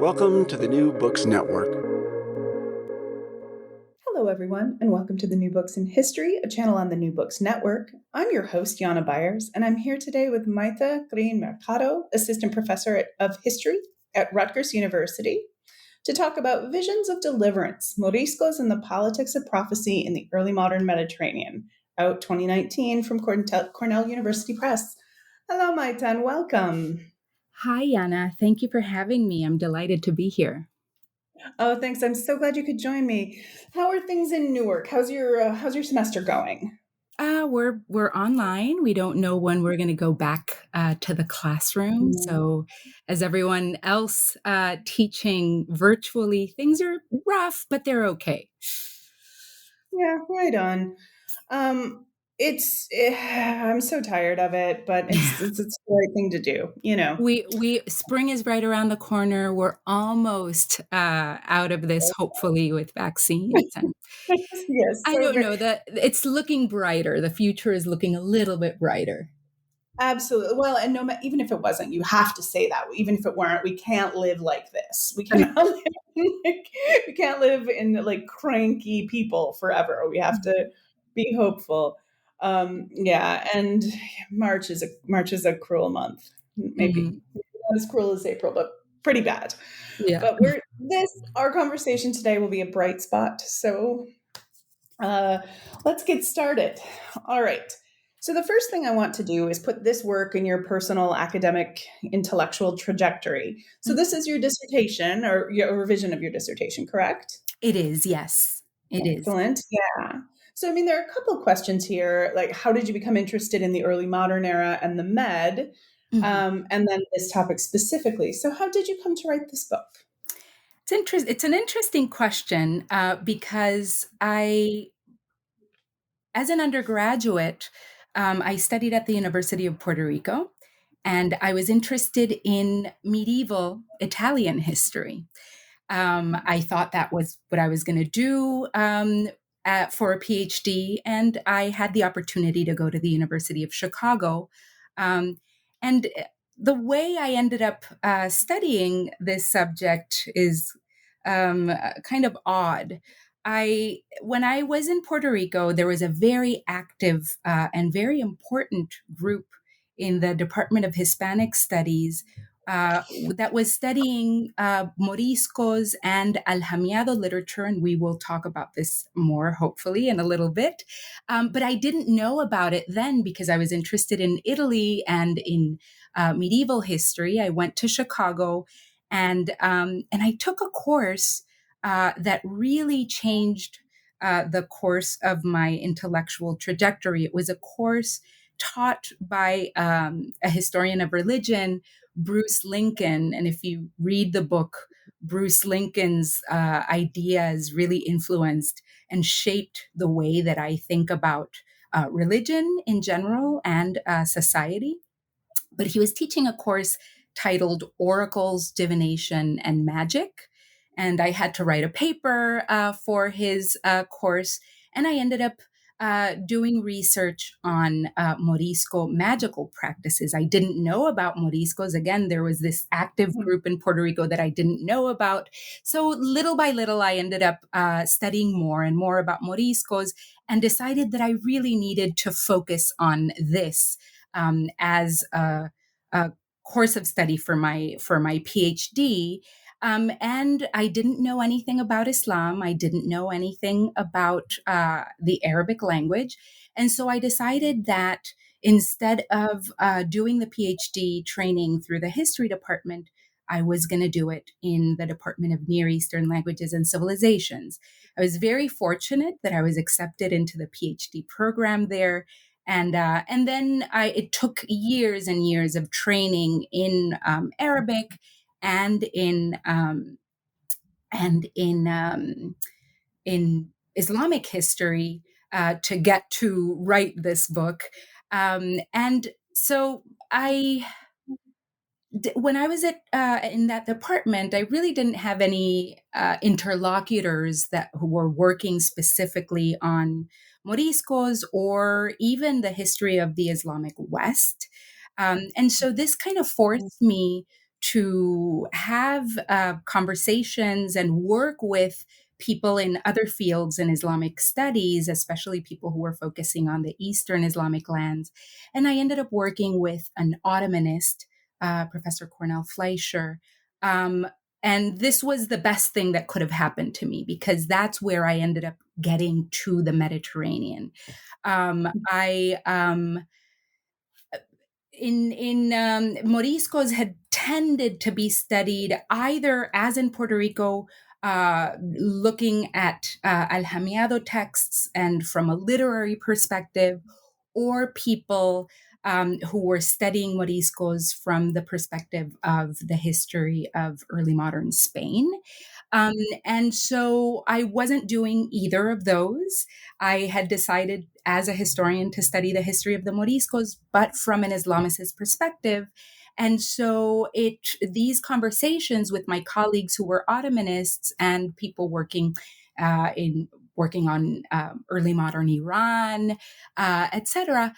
Welcome to the New Books Network. Hello, everyone, and welcome to the New Books in History, a channel on the New Books Network. I'm your host, Yana Byers, and I'm here today with Maita Green Mercado, Assistant Professor of History at Rutgers University, to talk about visions of deliverance, Moriscos and the politics of prophecy in the early modern Mediterranean, out 2019 from Cornell University Press. Hello, Maita, and welcome. Hi, Yana. Thank you for having me. I'm delighted to be here. Oh, thanks. I'm so glad you could join me. How are things in Newark? How's your semester going? We're online. We don't know when we're going to go back to the classroom. So, as everyone else teaching virtually, things are rough, but they're okay. Yeah, right on. I'm so tired of it, but it's the right thing to do, you know. We spring is right around the corner. We're almost out of this, hopefully, with vaccines. And Yes, I so don't know that it's looking brighter. The future is looking a little bit brighter. absolutely. Well, and even if it wasn't, you have to say that. Even if it weren't, we can't live like this. We cannot we can't live in like cranky people forever. We have to be hopeful. Yeah, and March is a cruel month. Maybe Mhm. not as cruel as April, but pretty bad. Yeah. But our conversation today will be a bright spot. So uh, let's get started. All right. So, the first thing I want to do is put this work in your personal academic intellectual trajectory. So, this is your dissertation or your revision of your dissertation, correct? It is, yes, it is. Excellent. Yeah. So, I mean, there are a couple questions here, like how did you become interested in the early modern era and the Med, Mhm. and then this topic specifically. So, how did you come to write this book? It's an interesting question because as an undergraduate, I studied at the University of Puerto Rico, and I was interested in medieval Italian history. I thought that was what I was going to do for a PhD, and I had the opportunity to go to the University of Chicago. And the way I ended up studying this subject is kind of odd. When I was in Puerto Rico, there was a very active and very important group in the Department of Hispanic Studies that was studying Moriscos and Aljamiado literature, and we will talk about this more, hopefully, in a little bit. But I didn't know about it then because I was interested in Italy and in medieval history. I went to Chicago, and I took a course that really changed the course of my intellectual trajectory. It was a course taught by a historian of religion, Bruce Lincoln. And if you read the book, Bruce Lincoln's ideas really influenced and shaped the way that I think about religion in general and society. But he was teaching a course titled Oracles, Divination, and Magic. And I had to write a paper for his course. And I ended up doing research on Morisco magical practices. I didn't know about Moriscos. Again, there was this active group in Puerto Rico that I didn't know about. So little by little, I ended up studying more and more about Moriscos and decided that I really needed to focus on this as a course of study for my PhD. And I didn't know anything about Islam. I didn't know anything about the Arabic language. And so I decided that instead of doing the PhD training through the history department, I was going to do it in the Department of Near Eastern Languages and Civilizations. I was very fortunate that I was accepted into the PhD program there. And then it took years and years of training in Arabic and in Islamic history to get to write this book. And so when I was in that department, I really didn't have any interlocutors who were working specifically on Moriscos or even the history of the Islamic West. And so this kind of forced me to have conversations and work with people in other fields in Islamic studies, especially people who were focusing on the Eastern Islamic lands. And I ended up working with an Ottomanist, Professor Cornel Fleischer. And this was the best thing that could have happened to me, because that's where I ended up getting to the Mediterranean. I in Moriscos had tended to be studied either, as in Puerto Rico, looking at Alhamiado texts and from a literary perspective, or people who were studying Moriscos from the perspective of the history of early modern Spain. Um, and so I wasn't doing either of those. I had decided as a historian to study the history of the Moriscos, but from an Islamicist perspective. And so these conversations with my colleagues who were Ottomanists and people working on early modern Iran, etc.,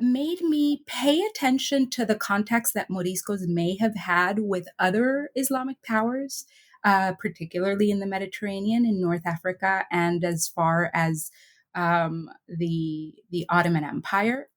made me pay attention to the context that Moriscos may have had with other Islamic powers, particularly in the Mediterranean, in North Africa, and as far as the Ottoman Empire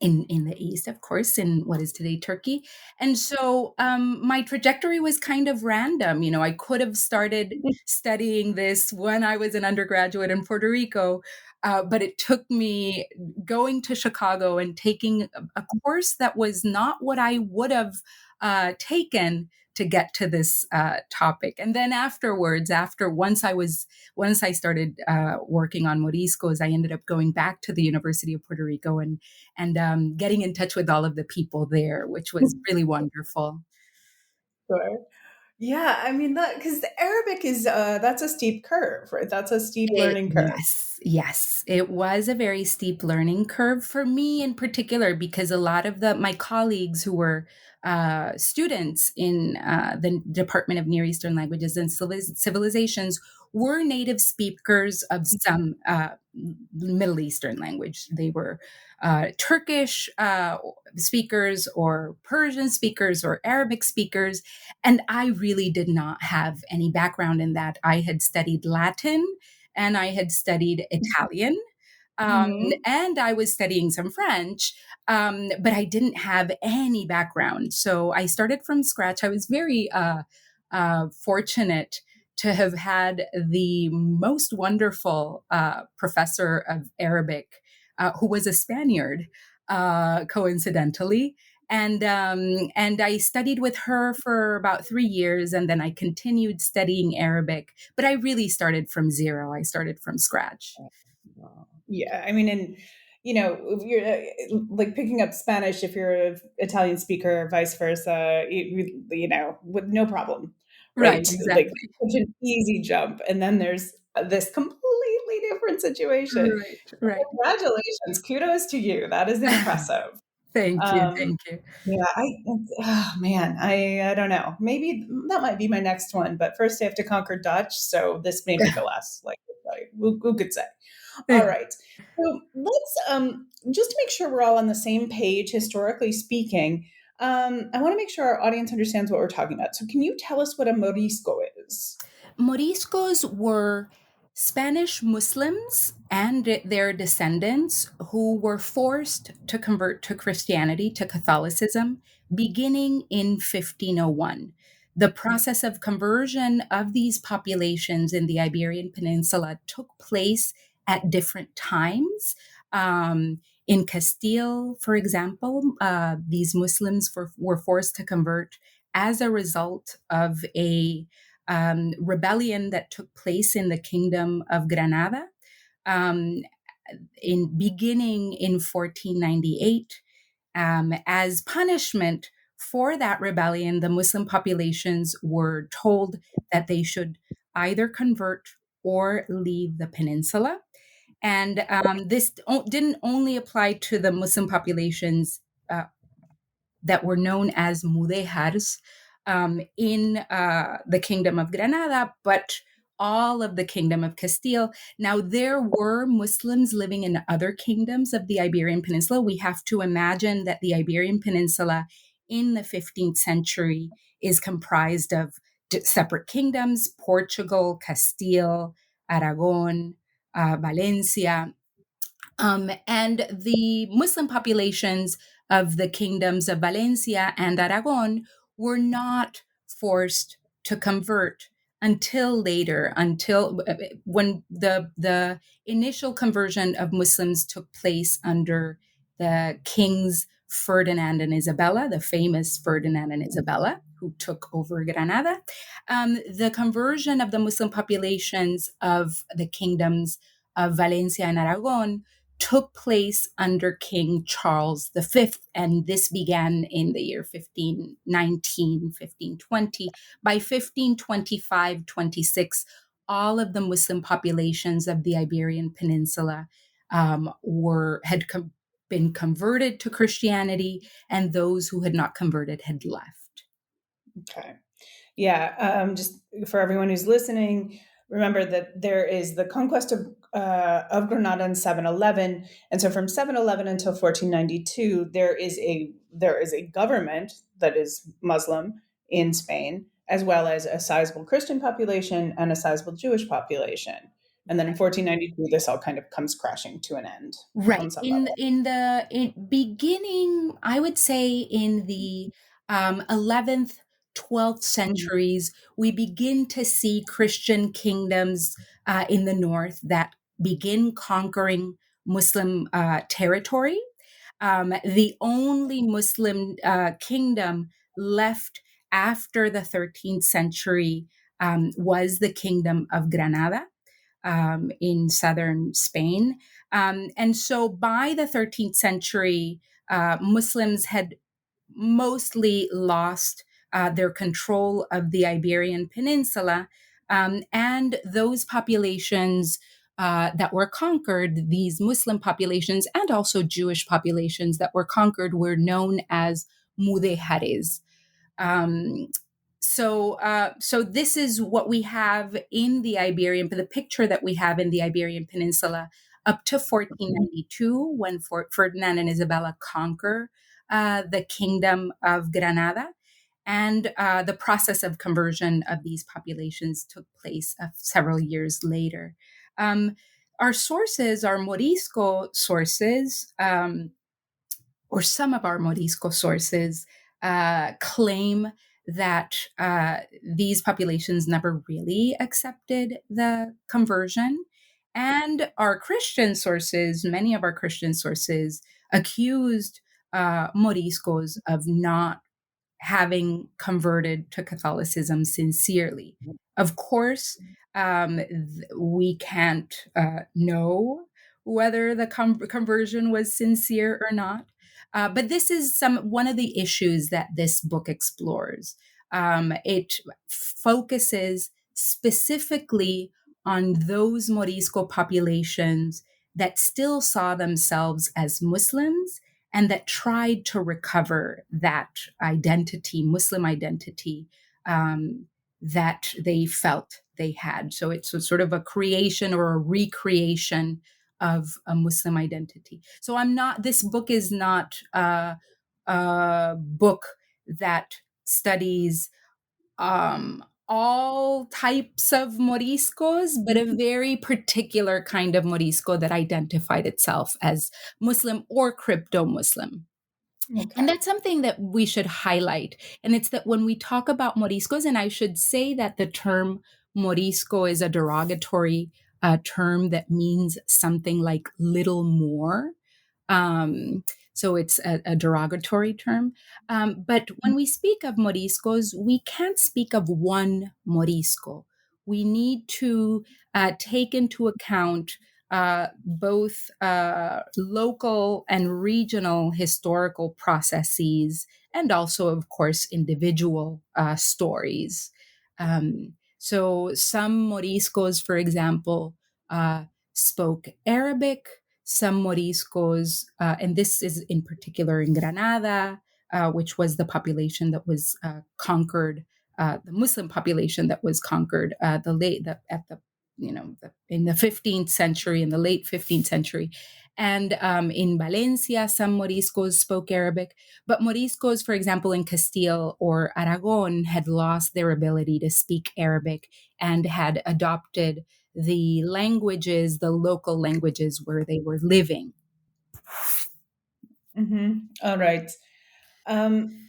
in the east, of course, in what is today Turkey. And so my trajectory was kind of random. I could have started studying this when I was an undergraduate in Puerto Rico, but it took me going to Chicago and taking a course that was not what I would have taken to get to this topic. And then afterwards, once I started working on Moriscos, I ended up going back to the University of Puerto Rico and getting in touch with all of the people there, which was really wonderful. Sure. Yeah, I mean that because the Arabic is that's a steep curve, right? That's a steep learning curve. Yes, it was a very steep learning curve for me in particular, because a lot of my colleagues who were students in the Department of Near Eastern Languages and Civilizations were native speakers of some Middle Eastern language. They were Turkish speakers, or Persian speakers, or Arabic speakers. And I really did not have any background in that. I had studied Latin and I had studied Italian. Um, Mhm. and I was studying some French, but I didn't have any background. So I started from scratch. I was very fortunate to have had the most wonderful professor of Arabic, who was a Spaniard, coincidentally. And I studied with her for about 3 years, and then I continued studying Arabic. But I really started from zero. I started from scratch. Yeah, I mean, and if you're like picking up Spanish, if you're an Italian speaker, or vice versa, with no problem, Right, right? Like exactly. such an easy jump, and then there's this completely different situation. Right, right. Congratulations, kudos to you. That is impressive. Thank you, Um, thank you. yeah, oh man, I don't know. Maybe that might be my next one, but first I have to conquer Dutch, so this may be the last. Like, who could say? All right. So let's just to make sure we're all on the same page, historically speaking. I want to make sure our audience understands what we're talking about. So, can you tell us what a morisco is? Moriscos were Spanish Muslims and their descendants who were forced to convert to Christianity, to Catholicism, beginning in 1501. The process of conversion of these populations in the Iberian Peninsula took place at different times. In Castile, for example, these Muslims were forced to convert as a result of a rebellion that took place in the Kingdom of Granada, um, in beginning in 1498. As punishment for that rebellion, the Muslim populations were told that they should either convert or leave the peninsula. And this didn't only apply to the Muslim populations that were known as mudéjars in the Kingdom of Granada, but all of the Kingdom of Castile. Now, there were Muslims living in other kingdoms of the Iberian Peninsula. We have to imagine that the Iberian Peninsula in the 15th century is comprised of separate kingdoms: Portugal, Castile, Aragon, Valencia. And the Muslim populations of the kingdoms of Valencia and Aragon were not forced to convert until later, until when the initial conversion of Muslims took place under the kings Ferdinand and Isabella, the famous Ferdinand and Isabella, who took over Granada. The conversion of the Muslim populations of the kingdoms of Valencia and Aragon took place under King Charles V, and this began in the year 1519, 1520. By 1525-26, all of the Muslim populations of the Iberian Peninsula been converted to Christianity, and those who had not converted had left. Okay. Yeah. Just for everyone who's listening, remember that there is the conquest of Granada in 711, and so from 711 until 1492, there is a government that is Muslim in Spain, as well as a sizable Christian population and a sizable Jewish population. And then in 1492, this all kind of comes crashing to an end. Right. On some In level. the beginning, I would say in the 11th, 12th centuries, we begin to see Christian kingdoms in the north that begin conquering Muslim territory. The only Muslim kingdom left after the 13th century was the Kingdom of Granada in southern Spain. And so by the 13th century, Muslims had mostly lost their control of the Iberian Peninsula. And those populations that were conquered, these Muslim populations and also Jewish populations that were conquered, were known as mudejares. So this is what we have in the picture that we have in the Iberian Peninsula up to 1492, when Ferdinand and Isabella conquer the kingdom of Granada. And the process of conversion of these populations took place several years later. Our sources, our Morisco sources, or some of our Morisco sources, claim that these populations never really accepted the conversion. And our Christian sources, many of our Christian sources, accused Moriscos of not having converted to Catholicism sincerely. Of course, we can't know whether the conversion was sincere or not. But this is one of the issues that this book explores. It focuses specifically on those Morisco populations that still saw themselves as Muslims and that tried to recover that identity, Muslim identity, that they felt they had. So it's sort of a creation or a recreation of a Muslim identity. So this book is not a book that studies all types of Moriscos, but a very particular kind of Morisco that identified itself as Muslim or crypto-Muslim. Okay. And that's something that we should highlight. And it's that when we talk about Moriscos, and I should say that the term Morisco is a derogatory term that means something like little more. So it's a derogatory term. But when we speak of Moriscos, we can't speak of one Morisco. We need to take into account both local and regional historical processes, and also, of course, individual stories. So some Moriscos, for example, spoke Arabic. Some Moriscos, and this is in particular in Granada, which was the population that was conquered, the Muslim population that was conquered in the 15th century, in the late 15th century. And in Valencia, some Moriscos spoke Arabic, but Moriscos, for example, in Castile or Aragon, had lost their ability to speak Arabic and had adopted the languages, the local languages where they were living. All right.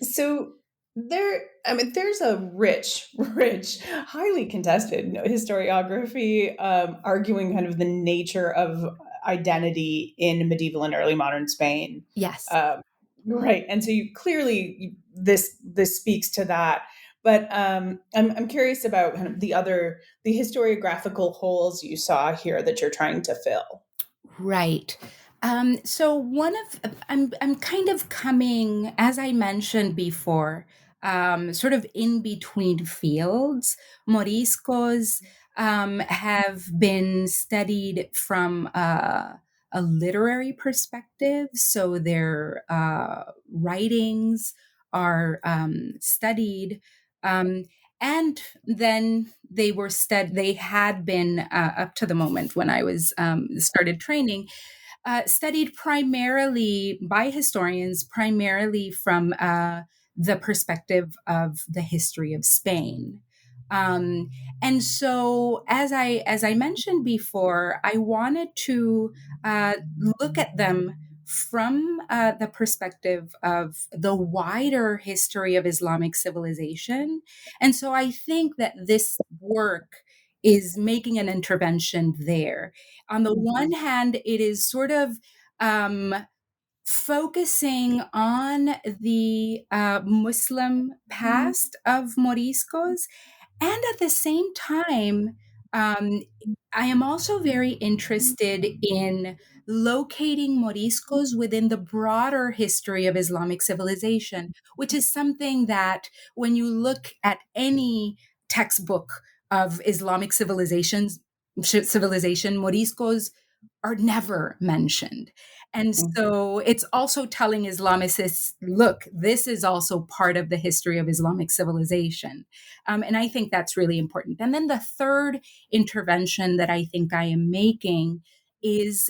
So there's a rich, highly contested historiography arguing kind of the nature of identity in medieval and early modern Spain. Yes. Um, right, and so this speaks to that. But I'm curious about kind of the historiographical holes you saw here that you're trying to fill. Right. So I'm kind of coming, as I mentioned before, sort of in between fields. Moriscos have been studied from a literary perspective, so their writings are studied. Um, and then they had been up to the moment when I was started training, studied primarily by historians, primarily from the perspective of the history of Spain. Um, and so, as I mentioned before, I wanted to look at them from the perspective of the wider history of Islamic civilization. And so, I think that this work is making an intervention there. On the one hand, it is sort of um, focusing on the Muslim past of Moriscos, and at the same time, um, I am also very interested in locating Moriscos within the broader history of Islamic civilization, which is something that when you look at any textbook of Islamic civilization, Moriscos are never mentioned. And so it's also telling Islamicists, look, this is also part of the history of Islamic civilization. And I think that's really important. And then the third intervention that I think I am making is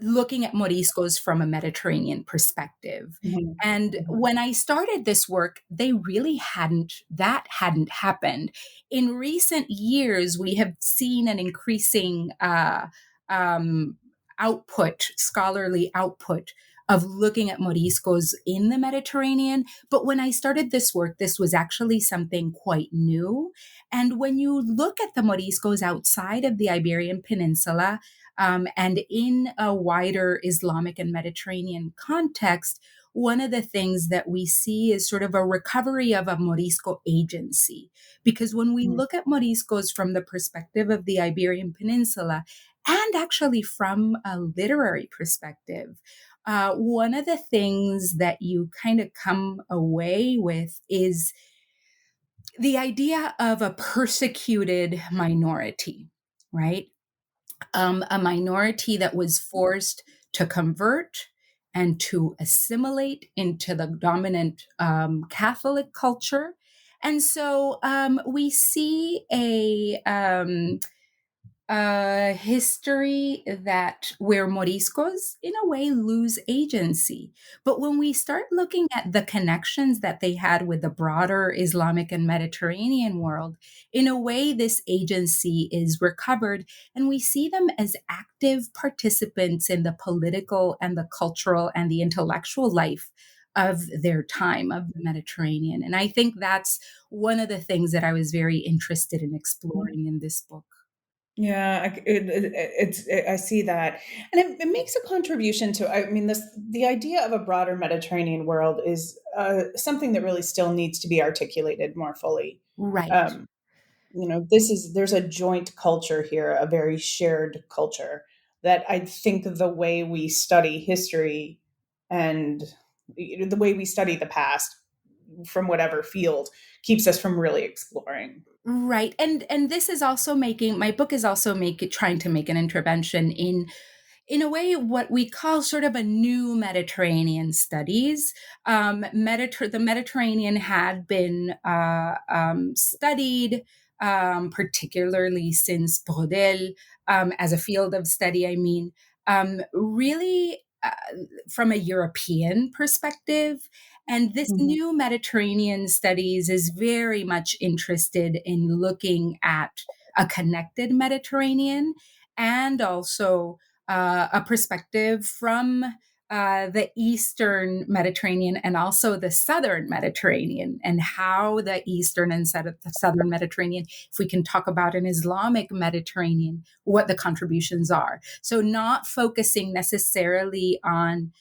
looking at Moriscos from a Mediterranean perspective. Mhm. And when I started this work, that hadn't happened. In recent years, we have seen an increasing um, scholarly output of looking at Moriscos in the Mediterranean. But when I started this work, this was actually something quite new. And when you look at the Moriscos outside of the Iberian Peninsula, and in a wider Islamic and Mediterranean context, one of the things that we see is sort of a recovery of a Morisco agency. Because when we look at Moriscos from the perspective of the Iberian Peninsula, and actually from a literary perspective, one of the things that you kind of come away with is the idea of a persecuted minority, right? A minority that was forced to convert and to assimilate into the dominant Catholic culture. And so we see a history that where Moriscos, in a way, lose agency. But when we start looking at the connections that they had with the broader Islamic and Mediterranean world, in a way, this agency is recovered, and we see them as active participants in the political and the cultural and the intellectual life of their time, of the Mediterranean. And I think that's one of the things that I was very interested in exploring in this book. Yeah, I see that, and it makes a contribution to. I mean, the idea of a broader Mediterranean world is something that really still needs to be articulated more fully. Right. Um, there's a joint culture here, a very shared culture that I think the way we study history and the way we study the past from whatever field keeps us from really exploring. Right. And this is also making my book is also trying to make an intervention in a way what we call sort of a new Mediterranean studies. The Mediterranean had been studied particularly since Brodel, as a field of study, I mean, really from a European perspective. And this Mhm. new Mediterranean studies is very much interested in looking at a connected Mediterranean and also a perspective from the Eastern Mediterranean and also the Southern Mediterranean, and how the Eastern and Southern Mediterranean, if we can talk about an Islamic Mediterranean, what the contributions are. So, not focusing necessarily on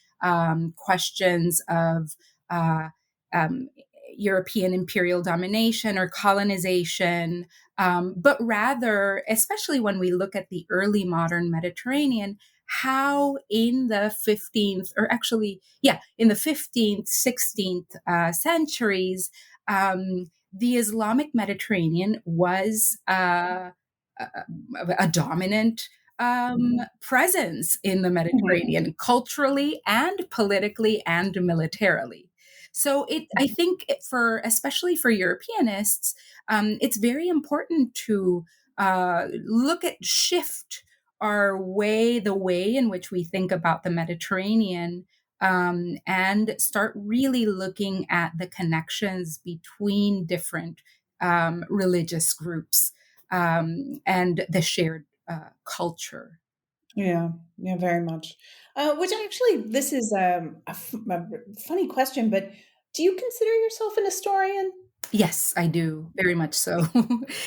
questions of uh, um, European imperial domination or colonization, but rather, especially when we look at the early modern Mediterranean, how in the 15th, or actually, yeah, in the 15th, 16th centuries, the Islamic Mediterranean was a, a dominant presence in the Mhm. Mediterranean, culturally and politically and militarily. So I think for, especially for Europeanists, it's very important to look at shift the way in which we think about the Mediterranean, and start really looking at the connections between different religious groups, and the shared culture. Yeah, yeah, very much. Which actually, this is a funny question, but do you consider yourself an historian? Yes, I do, very much so.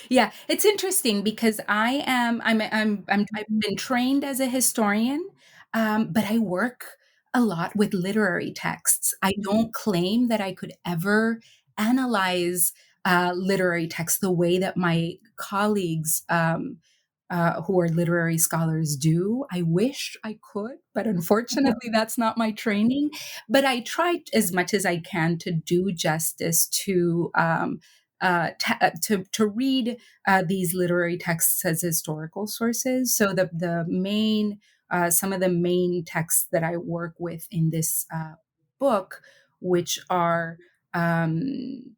Yeah, it's interesting because I've been trained as a historian, but I work a lot with literary texts. I don't claim that I could ever analyze literary texts the way that my colleagues, who are literary scholars, do. I wish I could, but unfortunately, that's not my training. But I try as much as I can to do justice to to read these literary texts as historical sources. So the main some of the main texts that I work with in this book, which are um,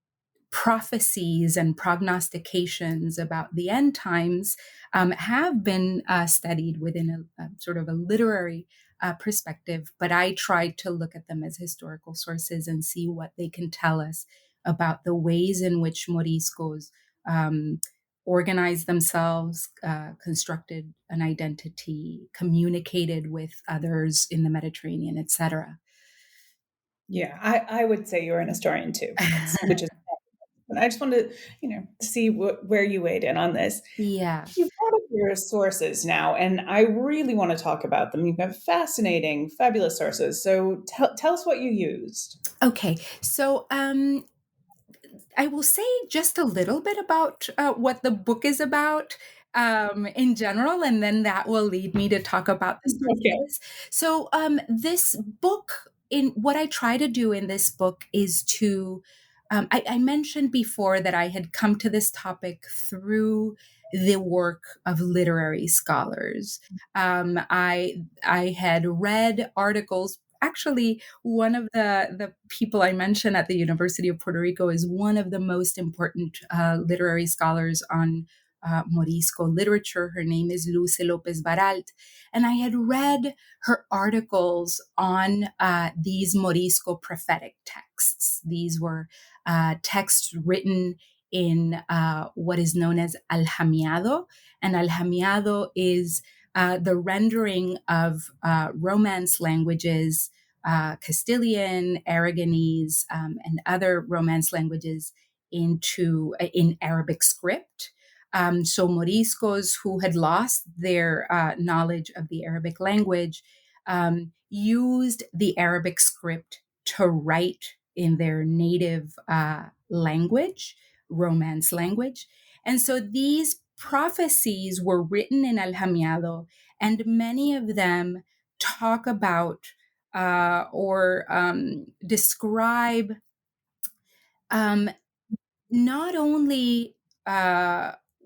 prophecies and prognostications about the end times, have been studied within a sort of a literary perspective, but I tried to look at them as historical sources and see what they can tell us about the ways in which Moriscos um, organized themselves, constructed an identity, communicated with others in the Mediterranean, etc. Yeah, I would say you're an historian too. That's which is. But I just wanted to, see where you weighed in on this. Yeah. You've brought up your sources now, and I really want to talk about them. You've got fascinating, fabulous sources. So tell us what you used. Okay. So I will say just a little bit about what the book is about in general, and then that will lead me to talk about the Okay. sources. So, this book, in what I try to do in this book is to, I mentioned before that I had come to this topic through the work of literary scholars. I had read articles. Actually, one of the people I mentioned at the University of Puerto Rico is one of the most important literary scholars on Morisco literature. Her name is Luce Lopez Baralt. And I had read her articles on these Morisco prophetic texts. These were texts written in what is known as Alhamiado. And Alhamiado is the rendering of Romance languages, Castilian, Aragonese, and other Romance languages in Arabic script. So Moriscos who had lost their knowledge of the Arabic language used the Arabic script to write in their native language, Romance language. And so these prophecies were written in Alhamiado, and many of them talk about or describe um, not only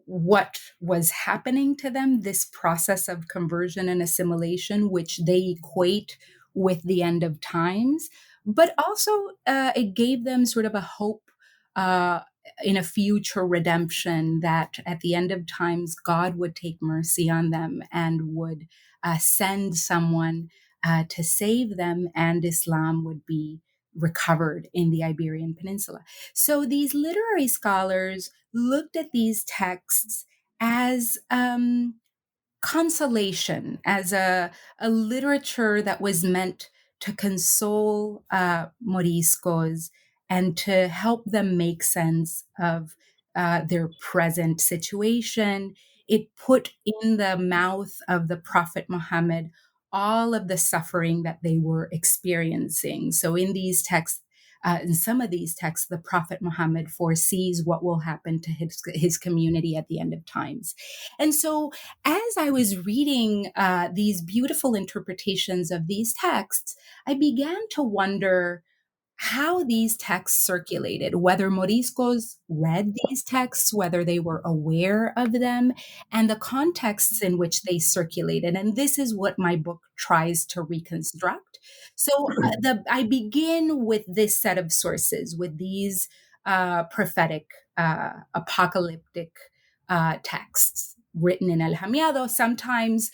what was happening to them, this process of conversion and assimilation, which they equate with the end of times, but also it gave them sort of a hope. in a future redemption, that at the end of times, God would take mercy on them and would send someone to save them, and Islam would be recovered in the Iberian Peninsula. So these literary scholars looked at these texts as consolation, as a literature that was meant to console Moriscos and to help them make sense of their present situation. It put in the mouth of the Prophet Muhammad all of the suffering that they were experiencing. So in these texts, in some of these texts, the Prophet Muhammad foresees what will happen to his community at the end of times. And so as I was reading these beautiful interpretations of these texts, I began to wonder how these texts circulated, whether Moriscos read these texts, whether they were aware of them, and the contexts in which they circulated. And this is what my book tries to reconstruct. So I begin with this set of sources, with these prophetic, apocalyptic texts written in El Hamiado. Sometimes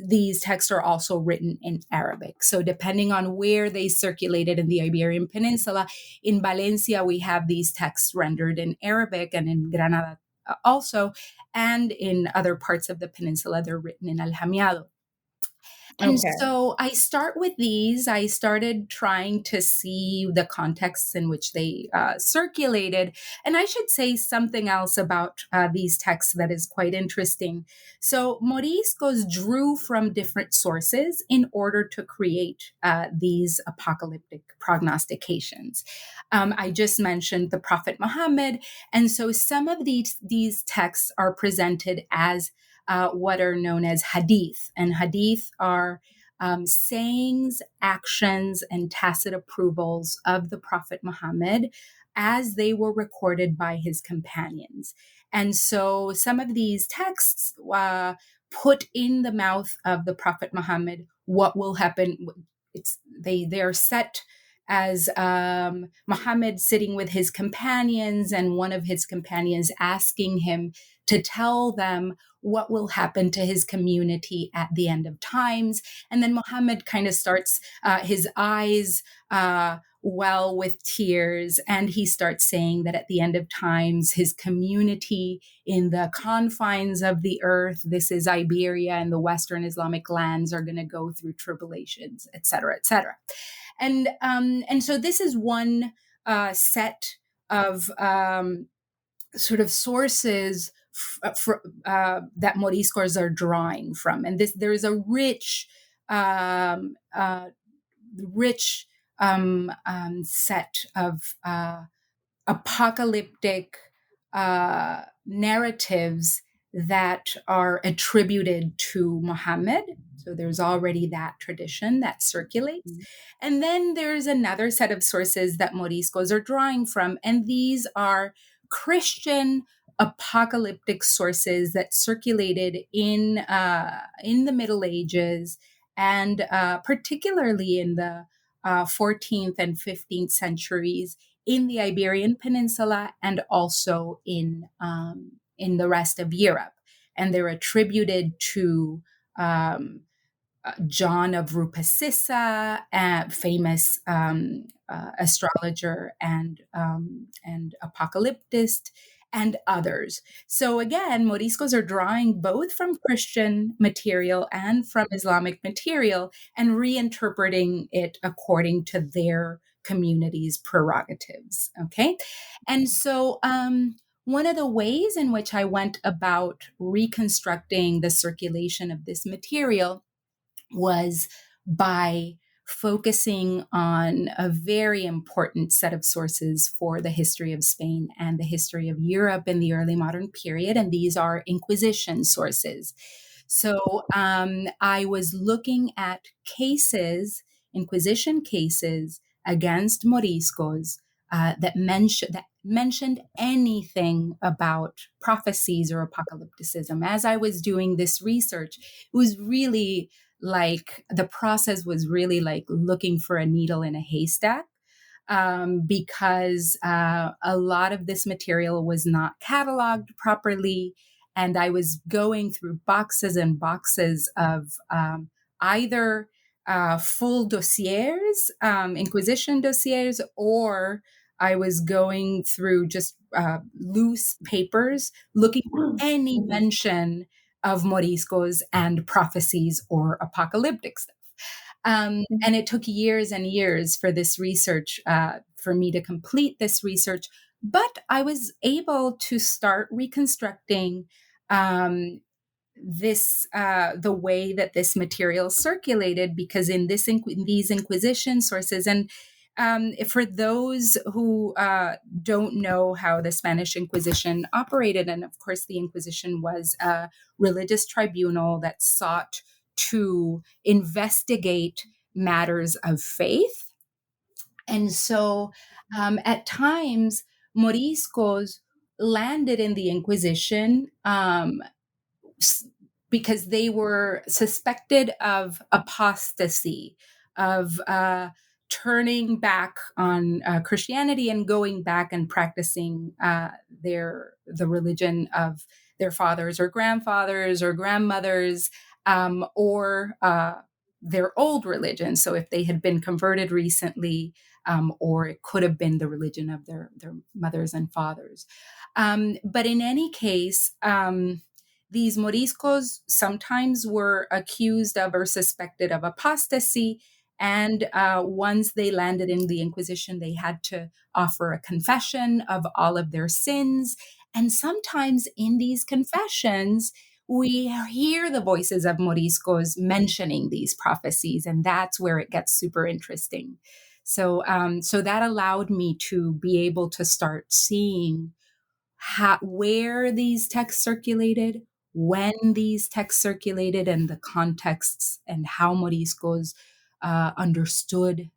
these texts are also written in Arabic. So depending on where they circulated in the Iberian Peninsula, in Valencia, we have these texts rendered in Arabic, and in Granada also, and in other parts of the peninsula, they're written in El Hamiado. And so I start with these. I started trying to see the contexts in which they circulated. And I should say something else about these texts that is quite interesting. So Moriscos drew from different sources in order to create these apocalyptic prognostications. I just mentioned the Prophet Muhammad. And so some of these texts are presented as what are known as hadith. And hadith are sayings, actions, and tacit approvals of the Prophet Muhammad as they were recorded by his companions. And so some of these texts put in the mouth of the Prophet Muhammad what will happen. They're set as Muhammad sitting with his companions, and one of his companions asking him to tell them what will happen to his community at the end of times. And then Muhammad kind of starts, his eyes well with tears, and he starts saying that at the end of times, his community in the confines of the earth, this is Iberia and the Western Islamic lands, are going to go through tribulations, et cetera, et cetera. And so this is one set of sort of sources that Moriscos are drawing from, and there is a rich set of apocalyptic narratives that are attributed to Muhammad. So there's already that tradition that circulates. And then there's another set of sources that Moriscos are drawing from, and these are Christian apocalyptic sources that circulated in the Middle Ages, and particularly in the 14th and 15th centuries in the Iberian Peninsula, and also in the rest of Europe. And they're attributed to John of Rupasissa, a famous astrologer and apocalyptist, and others. So again, Moriscos are drawing both from Christian material and from Islamic material and reinterpreting it according to their community's prerogatives. Okay. And so one of the ways in which I went about reconstructing the circulation of this material was by focusing on a very important set of sources for the history of Spain and the history of Europe in the early modern period, and these are Inquisition sources. So I was looking at Inquisition cases against Moriscos that mentioned anything about prophecies or apocalypticism. As I was doing this research, it was really like the process was really like looking for a needle in a haystack. because a lot of this material was not cataloged properly. And I was going through boxes and boxes of either full dossiers, Inquisition dossiers, or I was going through just loose papers looking for any mention of Moriscos and prophecies or apocalyptic stuff. And it took years and years for this research, for me to complete this research. But I was able to start reconstructing the way that this material circulated, because in these Inquisition sources, and for those who don't know how the Spanish Inquisition operated, and of course the Inquisition was a religious tribunal that sought to investigate matters of faith. And so at times, Moriscos landed in the Inquisition because they were suspected of apostasy, of turning back on Christianity and going back and practicing the religion of their fathers or grandfathers or grandmothers, or their old religion. So if they had been converted recently, or it could have been the religion of their mothers and fathers. But in any case, these Moriscos sometimes were accused of or suspected of apostasy. And once they landed in the Inquisition, they had to offer a confession of all of their sins. And sometimes in these confessions, we hear the voices of Moriscos mentioning these prophecies, and that's where it gets super interesting. So that allowed me to be able to start seeing where these texts circulated, when these texts circulated, and the contexts, and how Moriscos understood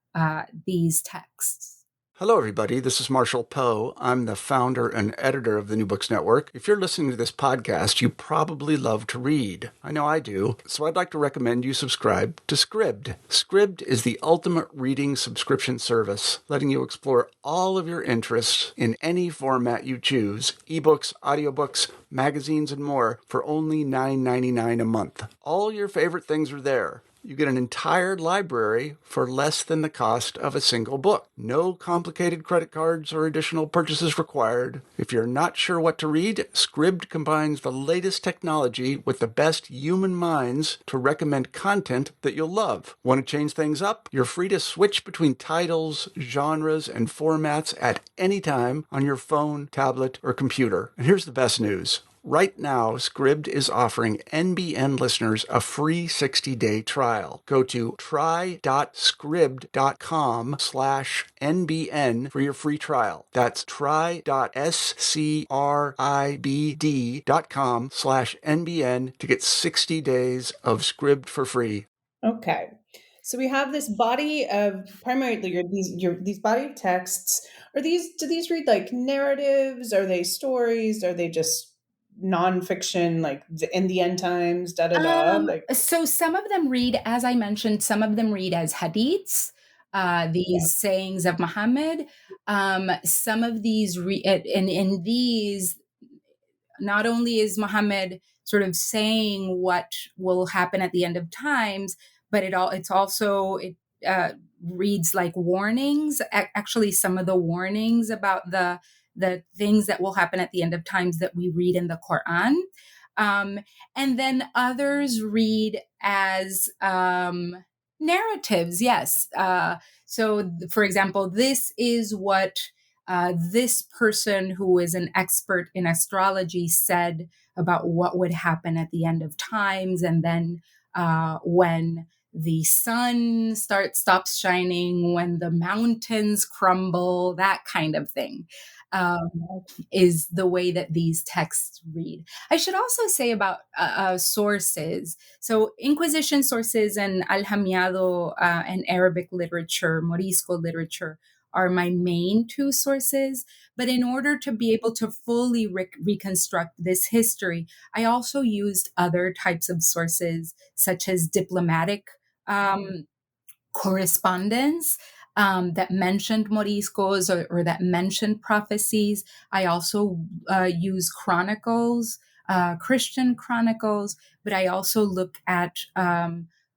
these texts. Hello, everybody. This is Marshall Poe. I'm the founder and editor of the New Books Network. If you're listening to this podcast, you probably love to read. I know I do. So I'd like to recommend you subscribe to Scribd. Scribd is the ultimate reading subscription service, letting you explore all of your interests in any format you choose: ebooks, audiobooks, magazines, and more for only $9.99 a month. All your favorite things are there. You get an entire library for less than the cost of a single book. No complicated credit cards or additional purchases required. If you're not sure what to read, Scribd combines the latest technology with the best human minds to recommend content that you'll love. Want to change things up? You're free to switch between titles, genres, and formats at any time on your phone, tablet, or computer. And here's the best news. Right now, Scribd is offering NBN listeners a free 60-day trial. Go to try.scribd.com/NBN for your free trial. That's try.scribd.com/NBN to get 60 days of Scribd for free. Okay. So we have this body of primarily these body of texts. Do these read like narratives? Are they stories? Are they just nonfiction, like in the end times, da da da? So some of them read, as I mentioned, some of them read as hadiths, these sayings of Muhammad. Some of these and in these, not only is Muhammad sort of saying what will happen at the end of times, but it reads like warnings. Actually, some of the warnings about the things that will happen at the end of times that we read in the Quran. And then others read as narratives. Yes. So, for example, this is what this person who is an expert in astrology said about what would happen at the end of times. And then when the sun stops shining, when the mountains crumble, that kind of thing, is the way that these texts read. I should also say about sources. So Inquisition sources and Alhamiado and Arabic literature, Morisco literature, are my main two sources. But in order to be able to fully reconstruct this history, I also used other types of sources, such as diplomatic correspondence, that mentioned Moriscos or that mentioned prophecies. I also use chronicles, Christian chronicles, but I also look at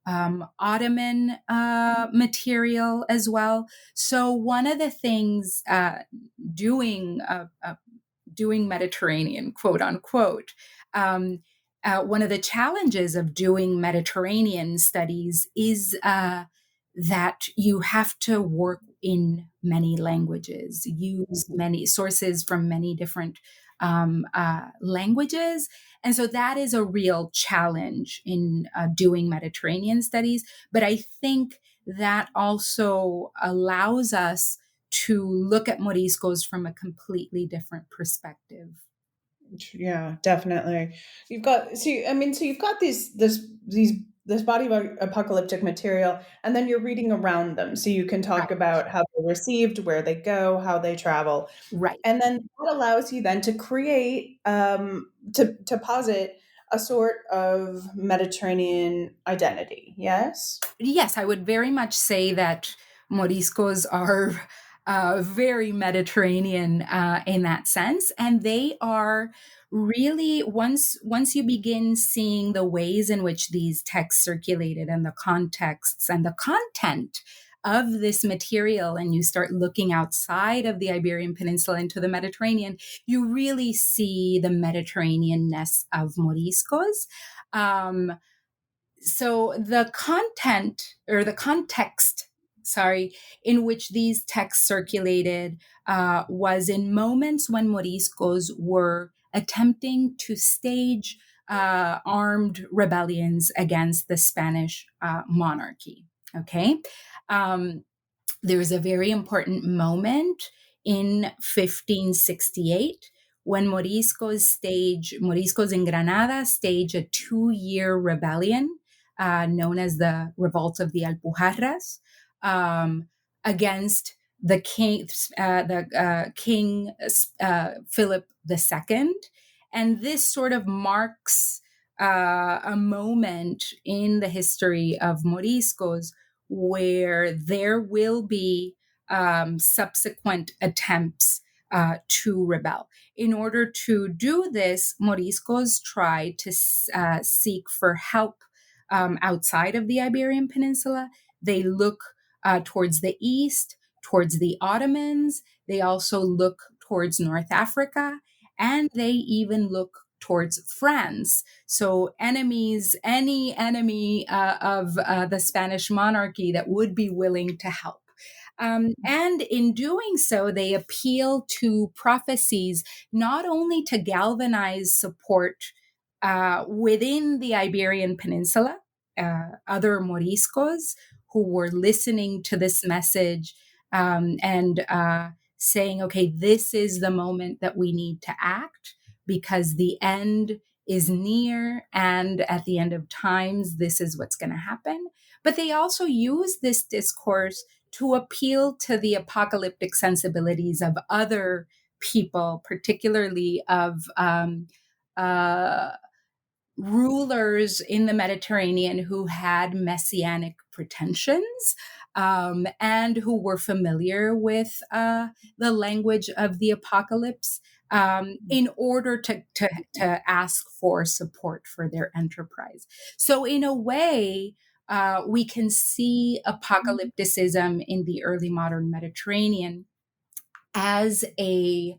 Ottoman material as well. So one of the things doing doing Mediterranean, quote unquote, one of the challenges of doing Mediterranean studies is that you have to work in many languages, use many sources from many different languages. And so that is a real challenge in doing Mediterranean studies. But I think that also allows us to look at Moriscos from a completely different perspective. Yeah, definitely. You've got so I mean, so you've got this body of apocalyptic material, and then you're reading around them, so you can talk Right. about how they're received, where they go, how they travel, Right. and then that allows you then to create to posit a sort of Mediterranean identity. Yes. Yes, I would very much say that Moriscos are very Mediterranean in that sense, and they are really once you begin seeing the ways in which these texts circulated and the contexts and the content of this material, and you start looking outside of the Iberian Peninsula into the Mediterranean, you really see the Mediterraneanness of Moriscos. Um, so the content or the context, sorry, in which these texts circulated was in moments when Moriscos were attempting to stage armed rebellions against the Spanish monarchy. Okay. Um, there's a very important moment in 1568 when Moriscos in Granada stage a 2-year rebellion known as the Revolt of the Alpujarras um, against the King Philip II. And this sort of marks a moment in the history of Moriscos where there will be subsequent attempts to rebel. In order to do this, Moriscos try to seek for help outside of the Iberian Peninsula. They look towards the east, towards the Ottomans. They also look towards North Africa, and they even look towards France. So any enemy of the Spanish monarchy that would be willing to help. And in doing so, they appeal to prophecies not only to galvanize support within the Iberian Peninsula, other Moriscos who were listening to this message and saying, okay, this is the moment that we need to act because the end is near, and at the end of times, this is what's going to happen. But they also use this discourse to appeal to the apocalyptic sensibilities of other people, particularly of uh, rulers in the Mediterranean who had messianic pretensions and who were familiar with the language of the apocalypse in order to ask for support for their enterprise. So, in a way, we can see apocalypticism in the early modern Mediterranean as a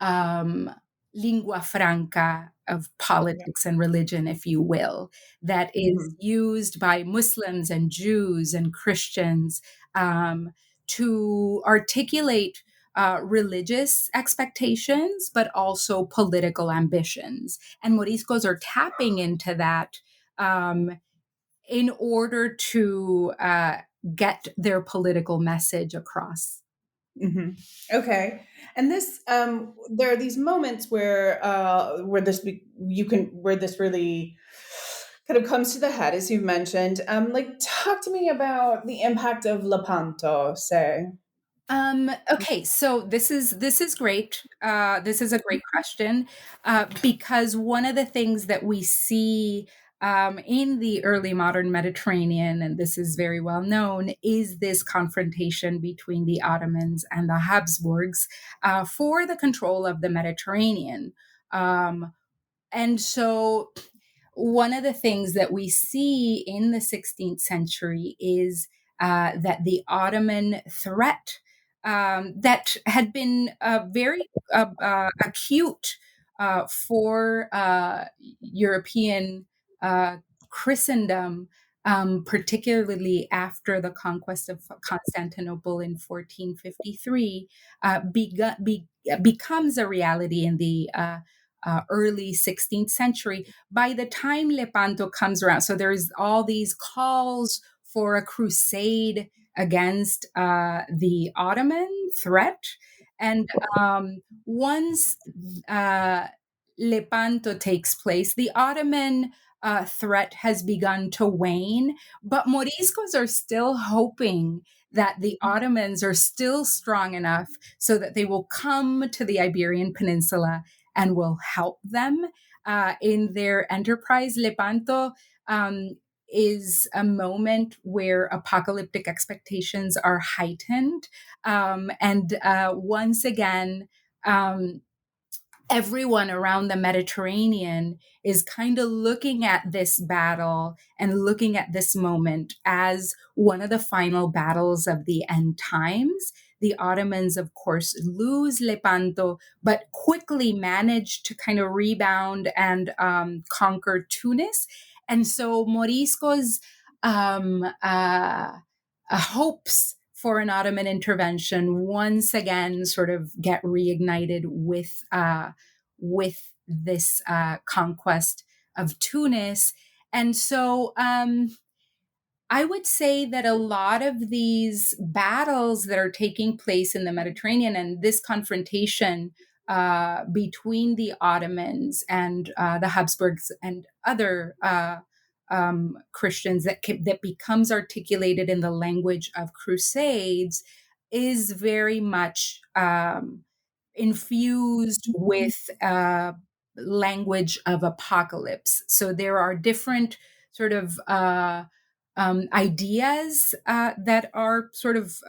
um, lingua franca of politics and religion, if you will, that is used by Muslims and Jews and Christians to articulate religious expectations, but also political ambitions. And Moriscos are tapping into that in order to get their political message across. Mm-hmm. Okay, and this there are these moments where this where this really kind of comes to the head, as you've mentioned. Like, talk to me about the impact of Lepanto, say. Okay, so this is great. This is a great question because one of the things that we see in the early modern Mediterranean, and this is very well known, is this confrontation between the Ottomans and the Habsburgs for the control of the Mediterranean. And so one of the things that we see in the 16th century is that the Ottoman threat that had been very acute for European Christendom, particularly after the conquest of Constantinople in 1453, becomes a reality in the early 16th century. By the time Lepanto comes around, so there's all these calls for a crusade against the Ottoman threat. And once Lepanto takes place, the Ottoman threat has begun to wane, but Moriscos are still hoping that the Ottomans are still strong enough so that they will come to the Iberian Peninsula and will help them in their enterprise. Lepanto is a moment where apocalyptic expectations are heightened. And once again, everyone around the Mediterranean is kind of looking at this battle and looking at this moment as one of the final battles of the end times. The Ottomans, of course, lose Lepanto, but quickly manage to kind of rebound and conquer Tunis. And so Morisco's hopes for an Ottoman intervention once again sort of get reignited with this conquest of Tunis. And so I would say that a lot of these battles that are taking place in the Mediterranean and this confrontation between the Ottomans and the Habsburgs and other Christians that becomes articulated in the language of crusades is very much infused with language of apocalypse. So there are different sort of ideas that are sort of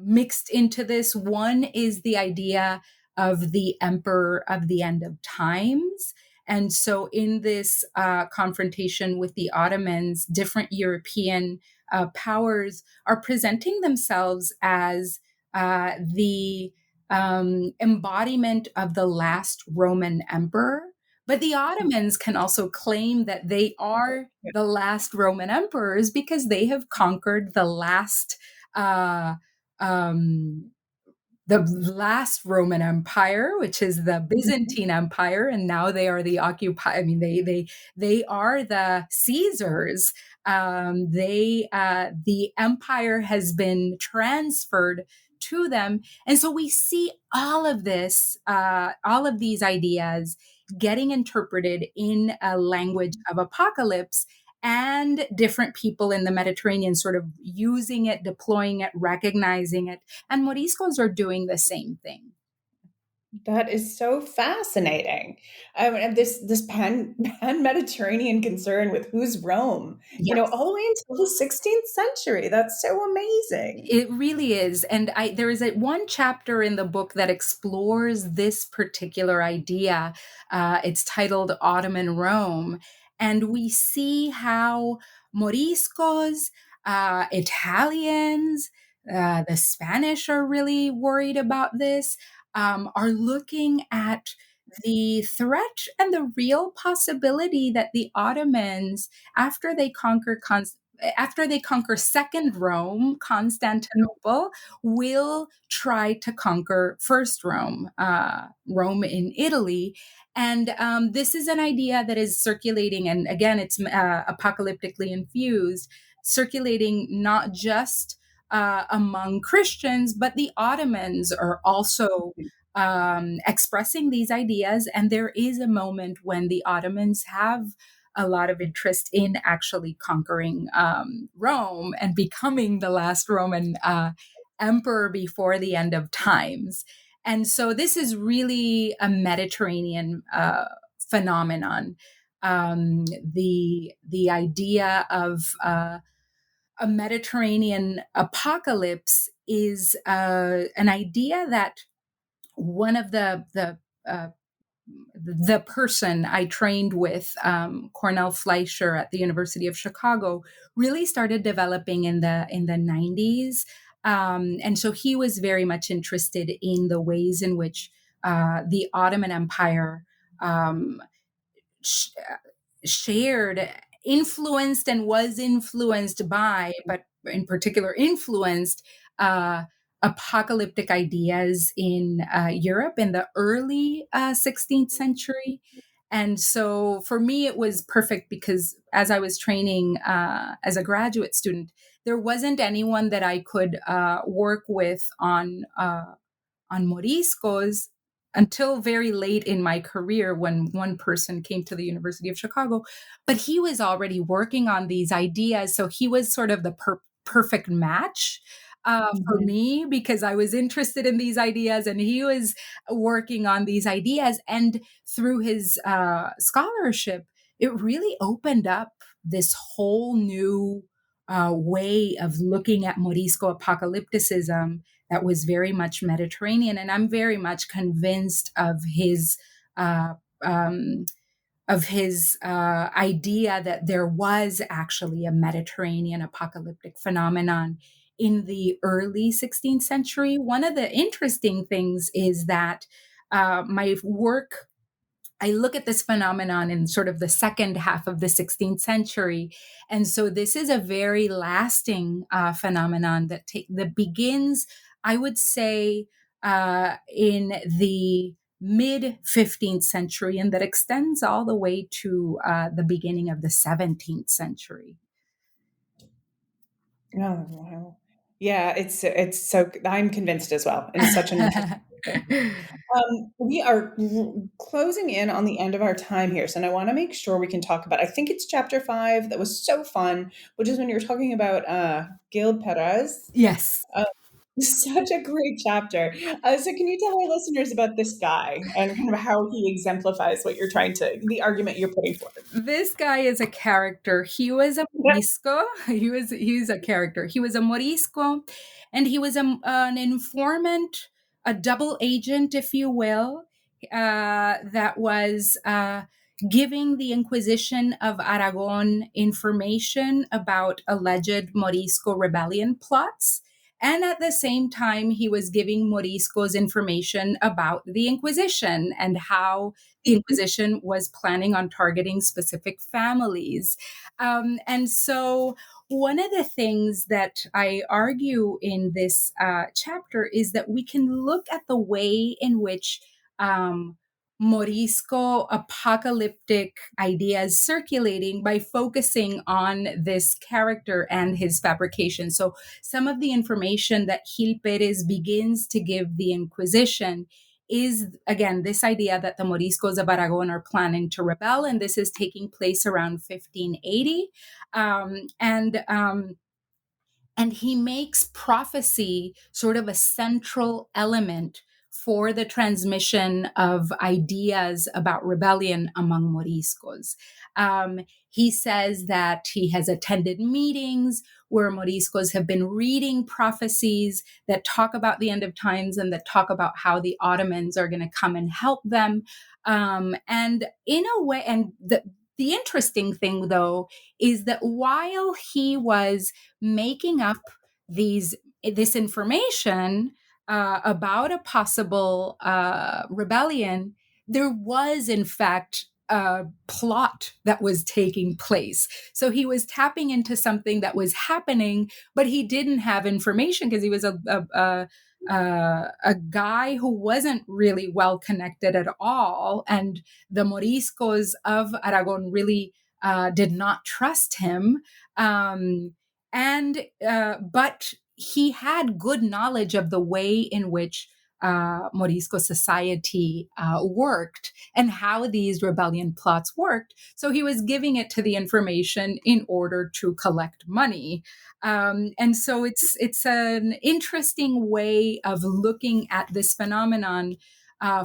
mixed into this. One is the idea of the emperor of the end of times. And so in this confrontation with the Ottomans, different European powers are presenting themselves as the embodiment of the last Roman emperor. But the Ottomans can also claim that they are the last Roman emperors because they have conquered the last Roman Empire, which is the Byzantine Empire, and now they are the occupied. I mean, they are the Caesars. The empire has been transferred to them, and so we see all of this, all of these ideas getting interpreted in a language of apocalypse, and different people in the Mediterranean sort of using it, deploying it, recognizing it. And Moriscos are doing the same thing. That is so fascinating. And this pan Mediterranean concern with who's Rome, Yes. all the way until the 16th century. That's so amazing. It really is. And there is one chapter in the book that explores this particular idea. It's titled Ottoman Rome. And we see how Moriscos, Italians, the Spanish are really worried about this, are looking at the threat and the real possibility that the Ottomans, after they conquer Second Rome, Constantinople, will try to conquer First Rome, Rome in Italy. And this is an idea that is circulating, and again, it's apocalyptically infused, circulating not just among Christians, but the Ottomans are also expressing these ideas. And there is a moment when the Ottomans have a lot of interest in actually conquering Rome and becoming the last Roman emperor before the end of times. And so this is really a Mediterranean phenomenon. The idea of a Mediterranean apocalypse is an idea that one of the person I trained with, Cornell Fleischer at the University of Chicago, really started developing in the 90s. And so he was very much interested in the ways in which the Ottoman Empire um, sh- shared, influenced, and was influenced by, but in particular influenced, apocalyptic ideas in Europe in the early 16th century. And so for me, it was perfect because as I was training as a graduate student, there wasn't anyone that I could work with on Moriscos until very late in my career when one person came to the University of Chicago. But he was already working on these ideas. So he was sort of the perfect match for me because I was interested in these ideas and he was working on these ideas. And through his scholarship, it really opened up this whole new way of looking at Morisco apocalypticism that was very much Mediterranean. And I'm very much convinced uh, um, of his idea that there was actually a Mediterranean apocalyptic phenomenon in the early 16th century. One of the interesting things is that my work, I look at this phenomenon in sort of the second half of the 16th century. And so this is a very lasting phenomenon that begins, I would say, in the mid 15th century and that extends all the way to the beginning of the 17th century. Oh, wow. Yeah, it's so I'm convinced as well. And such an interesting thing. We are closing in on the end of our time here, so I want to make sure we can talk about. I think it's chapter 5 that was so fun, which is when you were talking about Gil Perez. Yes. Such a great chapter. So, can you tell our listeners about this guy and kind of how he exemplifies what you're the argument you're putting forward? This guy is a character. He was a Morisco. He's a character. He was a Morisco, and he was an informant, a double agent, if you will, that was giving the Inquisition of Aragon information about alleged Morisco rebellion plots. And at the same time, he was giving Moriscos information about the Inquisition and how the Inquisition was planning on targeting specific families. And so, one of the things that I argue in this chapter is that we can look at the way in which Morisco apocalyptic ideas circulating by focusing on this character and his fabrication. So, some of the information that Gil Perez begins to give the Inquisition is, again, this idea that the Moriscos of Aragon are planning to rebel, and this is taking place around 1580. And he makes prophecy sort of a central element for the transmission of ideas about rebellion among Moriscos. He says that he has attended meetings where Moriscos have been reading prophecies that talk about the end of times and that talk about how the Ottomans are going to come and help them. And in a way, and the interesting thing, though, is that while he was making up this information about a possible rebellion, there was in fact a plot that was taking place. So he was tapping into something that was happening, but he didn't have information because he was a guy who wasn't really well connected at all, and the Moriscos of Aragon really did not trust him. But he had good knowledge of the way in which Morisco society worked and how these rebellion plots worked. So he was giving it to the information in order to collect money. And so it's an interesting way of looking at this phenomenon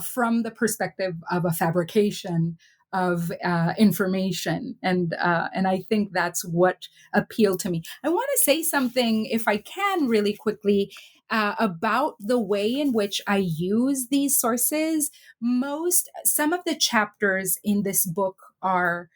from the perspective of a fabrication of information, and I think that's what appealed to me. I want to say something, if I can, really quickly. About the way in which I use these sources. Some of the chapters in this book are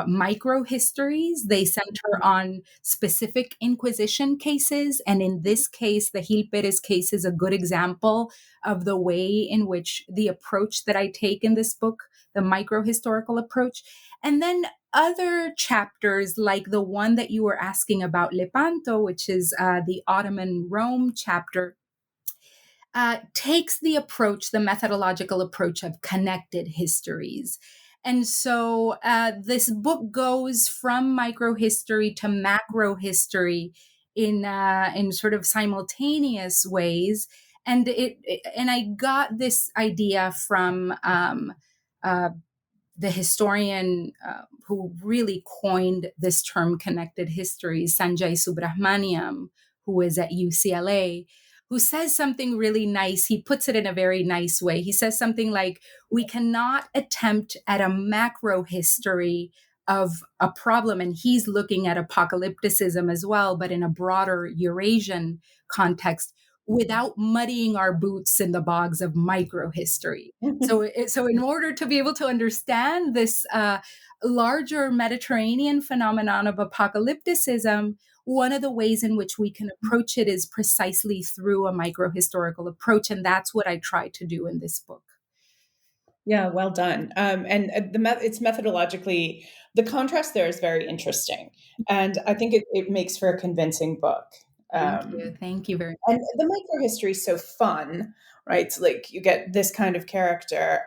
micro histories. They center on specific Inquisition cases. And in this case, the Gil Perez case is a good example of the way in which the approach that I take in this book, the micro historical approach. And then other chapters, like the one that you were asking about, Lepanto, which is the Ottoman Rome chapter, takes the methodological approach of connected histories. And so this book goes from microhistory to macro history in sort of simultaneous ways. And I got this idea from the historian who really coined this term connected histories, Sanjay Subrahmanyam, who is at UCLA, who says something really nice. He puts it in a very nice way. He says something like, we cannot attempt at a macro history of a problem, and he's looking at apocalypticism as well, but in a broader Eurasian context, without muddying our boots in the bogs of microhistory. So in order to be able to understand this larger Mediterranean phenomenon of apocalypticism, one of the ways in which we can approach it is precisely through a microhistorical approach. And that's what I try to do in this book. Yeah, well done. And it's methodologically, the contrast there is very interesting. And I think it makes for a convincing book. Thank you. Thank you very much. And the microhistory is so fun, right? So like you get this kind of character.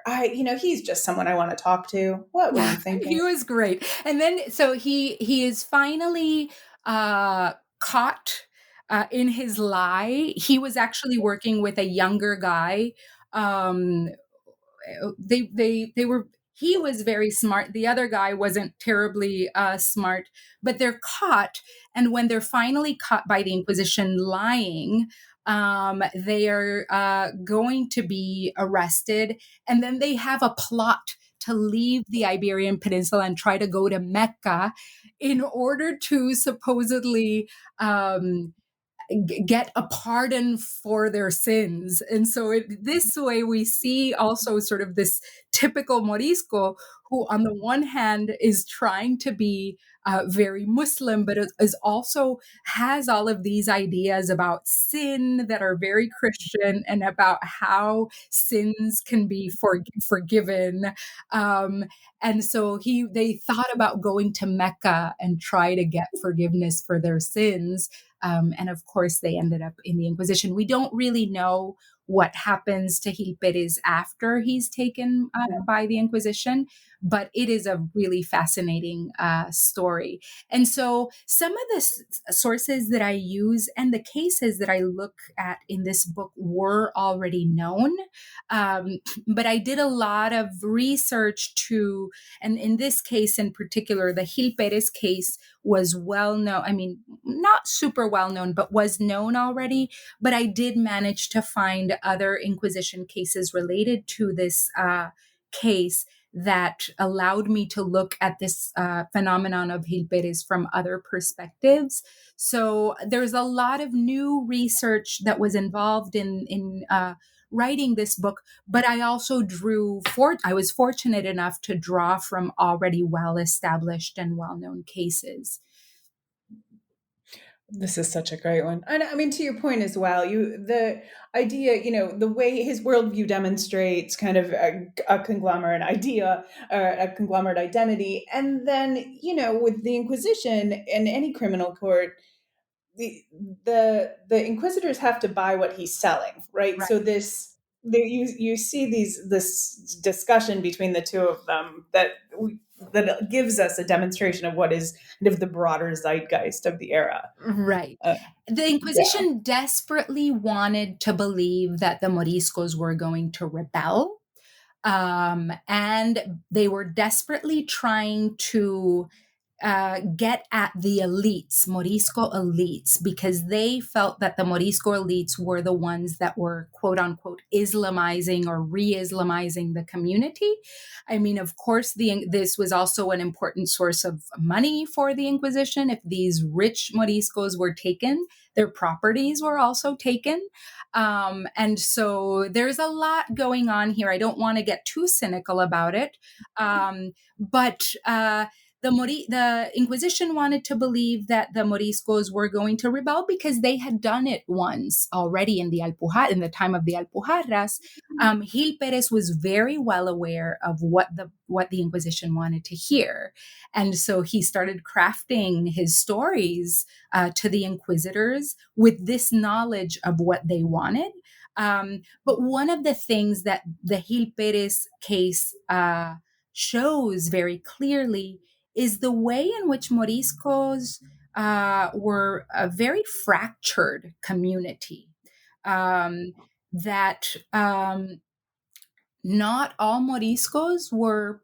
He's just someone I want to talk to. What were you thinking? He was great. And then, so he is finally caught in his lie. He was actually working with a younger guy. He was very smart. The other guy wasn't terribly smart, but they're caught. And when they're finally caught by the Inquisition lying, they are going to be arrested. And then they have a plot to leave the Iberian Peninsula and try to go to Mecca in order to supposedly get a pardon for their sins. And so this way we see also sort of this typical Morisco, who on the one hand is trying to be very Muslim, but is also has all of these ideas about sin that are very Christian and about how sins can be forgiven. And so they thought about going to Mecca and try to get forgiveness for their sins. And of course, they ended up in the Inquisition. We don't really know what happens to Gil Perez after he's taken by the Inquisition, but it is a really fascinating story. And so some of the sources that I use and the cases that I look at in this book were already known, but I did a lot of research and in this case in particular, the Gil Perez case was well known. I mean, not super well known, but was known already. But I did manage to find other Inquisition cases related to this case that allowed me to look at this phenomenon of Gil Perez from other perspectives. So there's a lot of new research that was involved in writing this book, but I also I was fortunate enough to draw from already well-established and well-known cases. This is such a great one. And I mean, to your point as well, the idea, the way his worldview demonstrates kind of a conglomerate idea or a conglomerate identity. And then, with the Inquisition and any criminal court, the inquisitors have to buy what he's selling, right? So you see this discussion between the two of them that gives us a demonstration of what is kind of the broader zeitgeist of the era. Right. The Inquisition desperately wanted to believe that the Moriscos were going to rebel. And they were desperately trying to get at the elites, Morisco elites, because they felt that the Morisco elites were the ones that were, quote unquote, Islamizing or re-Islamizing the community. I mean, of course, this was also an important source of money for the Inquisition. If these rich Moriscos were taken, their properties were also taken. And so there's a lot going on here. I don't want to get too cynical about it. But the Inquisition wanted to believe that the Moriscos were going to rebel because they had done it once already in the time of the Alpujarras. Gil Perez was very well aware of what the Inquisition wanted to hear, and so he started crafting his stories to the inquisitors with this knowledge of what they wanted. But one of the things that the Gil Perez case shows very clearly is the way in which Moriscos were a very fractured community. That not all Moriscos were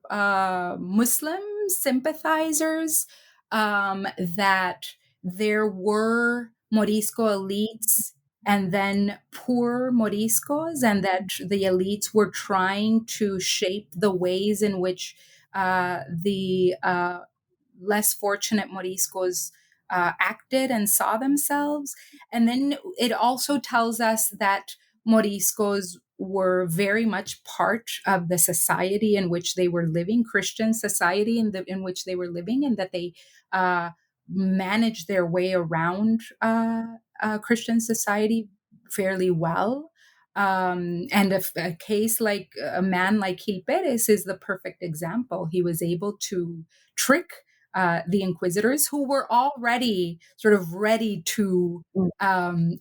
Muslim sympathizers, that there were Morisco elites and then poor Moriscos, and that the elites were trying to shape the ways in which the less fortunate Moriscos acted and saw themselves. And then it also tells us that Moriscos were very much part of the society in which they were living, Christian society in which they were living, and that they managed their way around Christian society fairly well. And a case like a man like Gil Perez is the perfect example. He was able to trick the inquisitors, who were already sort of ready to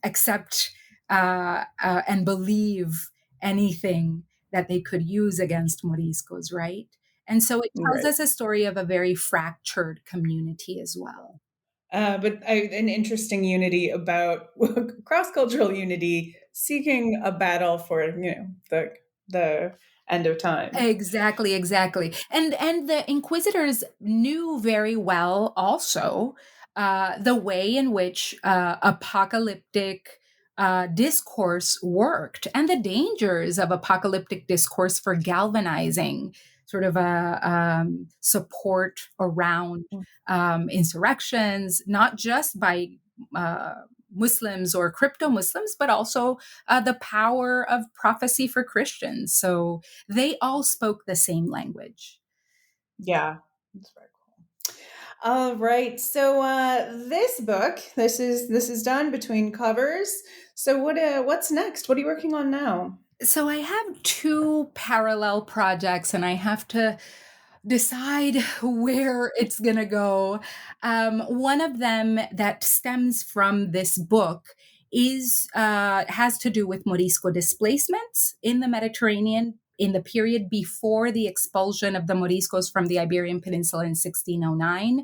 accept and believe anything that they could use against Moriscos, right? And so it tells us a story of a very fractured community as well. But an interesting unity about cross-cultural unity, seeking a battle for the end of time. Exactly. And the inquisitors knew very well also the way in which apocalyptic discourse worked, and the dangers of apocalyptic discourse for galvanizing sort of a support around insurrections, not just by Muslims or crypto Muslims, but also the power of prophecy for Christians. So they all spoke the same language. Yeah, that's very cool. All right, so this book, this is done between covers. So what's next? What are you working on now? So I have two parallel projects, and I have to decide where it's going to go. One of them that stems from this book has to do with Morisco displacements in the Mediterranean in the period before the expulsion of the Moriscos from the Iberian Peninsula in 1609.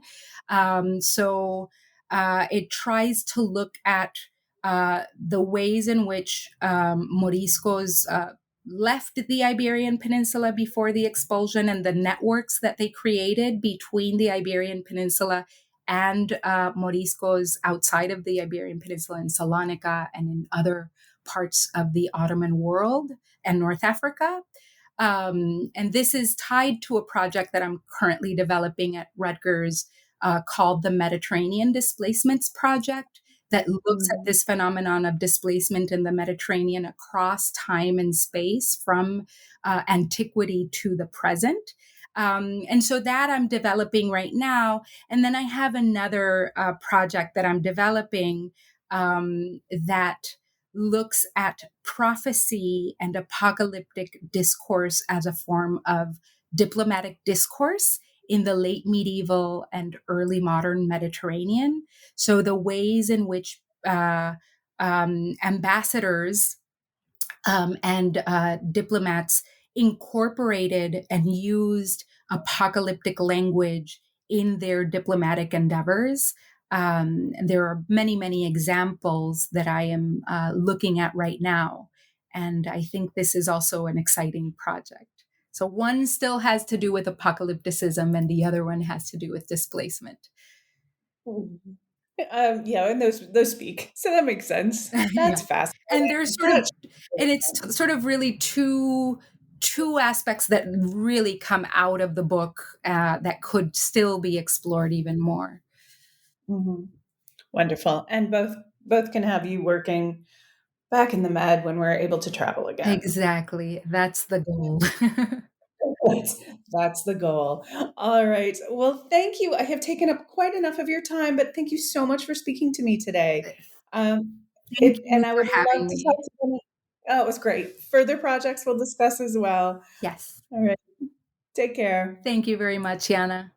So it tries to look at the ways in which Moriscos left the Iberian Peninsula before the expulsion, and the networks that they created between the Iberian Peninsula and Moriscos outside of the Iberian Peninsula in Salonika and in other parts of the Ottoman world and North Africa. And this is tied to a project that I'm currently developing at Rutgers called the Mediterranean Displacements Project, that looks at this phenomenon of displacement in the Mediterranean across time and space from antiquity to the present. And so that I'm developing right now. And then I have another project that I'm developing that looks at prophecy and apocalyptic discourse as a form of diplomatic discourse in the late medieval and early modern Mediterranean. So the ways in which ambassadors and diplomats incorporated and used apocalyptic language in their diplomatic endeavors. And there are many, many examples that I am looking at right now. And I think this is also an exciting project. So one still has to do with apocalypticism and the other one has to do with displacement. Yeah, and those speak, so that makes sense. That's fascinating. And there's it's sort of really two aspects that really come out of the book that could still be explored even more. Mm-hmm. Wonderful, and both can have you working back in the Med when we're able to travel again. Exactly, that's the goal. That's the goal. All right. Well, thank you. I have taken up quite enough of your time, but thank you so much for speaking to me today. Thank you And I for would love having to me. talk to you. Oh, it was great. Further projects we'll discuss as well. Yes. All right. Take care. Thank you very much, Yana.